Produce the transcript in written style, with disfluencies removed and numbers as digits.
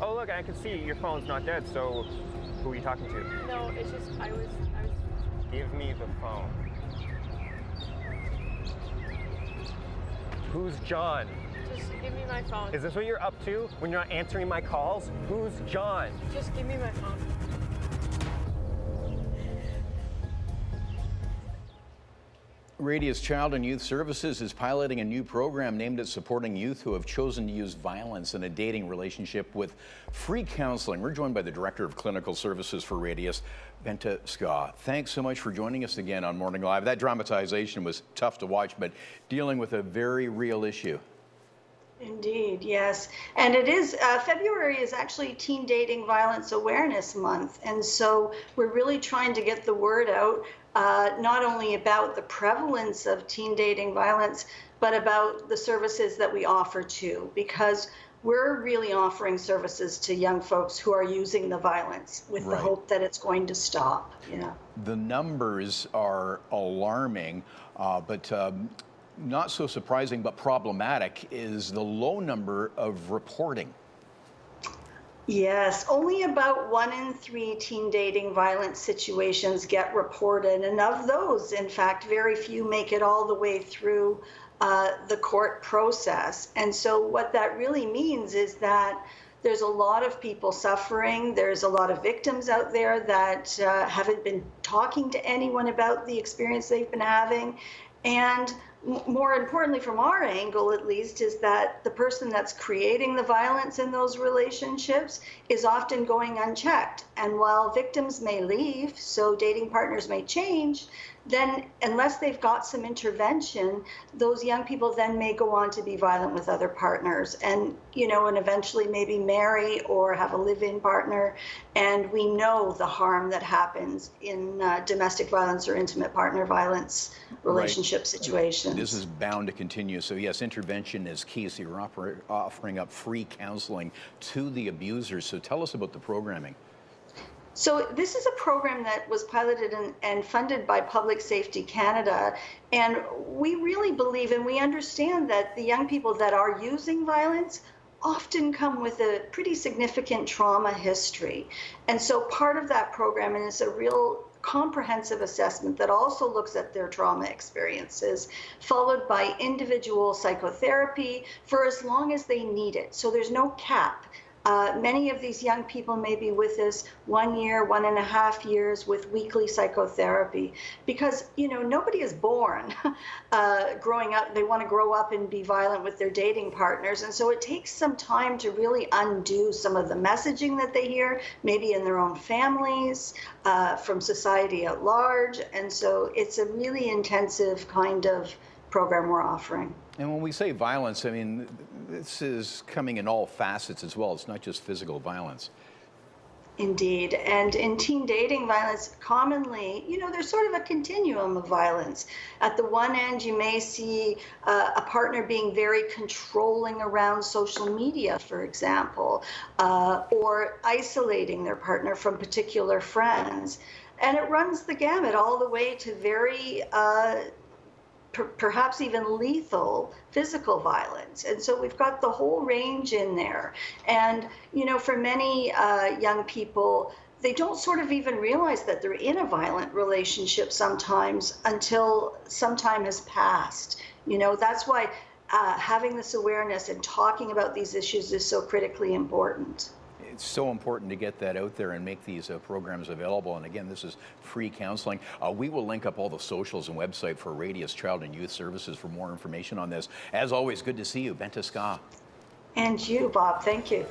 Oh, look, I can see your phone's not dead, so who are you talking to? No, it's just, I was. Give me the phone. Who's John? Just give me my phone. Is this what you're up to when you're not answering my calls? Who's John? Just give me my phone. Radius Child and Youth Services is piloting a new program named at supporting youth who have chosen to use violence in a dating relationship with free counseling. We're joined by the Director of Clinical Services for Radius, Bente Skau. Thanks so much for joining us again on Morning Live. That dramatization was tough to watch, but dealing with a very real issue. Indeed, yes. And it is, February is actually Teen Dating Violence Awareness Month. And so we're really trying to get the word out, not only about the prevalence of teen dating violence, but about the services that we offer too, because we're really offering services to young folks who are using the violence with the hope that it's going to stop. Yeah. The numbers are alarming, but not so surprising but problematic is the low number of reporting. Yes, only about 1 in 3 teen dating violence situations get reported. And of those, in fact, very few make it all the way through the court process. And so what that really means is that there's a lot of people suffering. There's a lot of victims out there that haven't been talking to anyone about the experience they've been having. And more importantly, from our angle at least, is that the person that's creating the violence in those relationships is often going unchecked. And while victims may leave, so dating partners may change, then unless they've got some intervention, those young people then may go on to be violent with other partners and, and eventually maybe marry or have a live-in partner. And we know the harm that happens in domestic violence or intimate partner violence relationship situations. This is bound to continue. So yes, intervention is key. So you're offering up free counseling to the abusers. So tell us about the programming. So this is a program that was piloted and funded by Public Safety Canada. And we really believe and we understand that the young people that are using violence often come with a pretty significant trauma history. And so part of that program is a real comprehensive assessment that also looks at their trauma experiences, followed by individual psychotherapy for as long as they need it. So there's no cap. Many of these young people may be with us 1 year, 1.5 years with weekly psychotherapy because, nobody is born growing up. They want to grow up and be violent with their dating partners. And so it takes some time to really undo some of the messaging that they hear, maybe in their own families, from society at large. And so it's a really intensive kind of program we're offering. And when we say violence, I mean, this is coming in all facets as well. It's not just physical violence. Indeed. And in teen dating violence, commonly, there's sort of a continuum of violence. At the one end, you may see a partner being very controlling around social media, for example, or isolating their partner from particular friends. And it runs the gamut all the way to very perhaps even lethal physical violence. And so we've got the whole range in there. And, for many young people, they don't sort of even realize that they're in a violent relationship sometimes until some time has passed. That's why having this awareness and talking about these issues is so critically important. It's so important to get that out there and make these programs available. And again, this is free counseling. We will link up all the socials and website for Radius Child and Youth Services for more information on this. As always, good to see you, Bente Skau. And you, Bob. Thank you.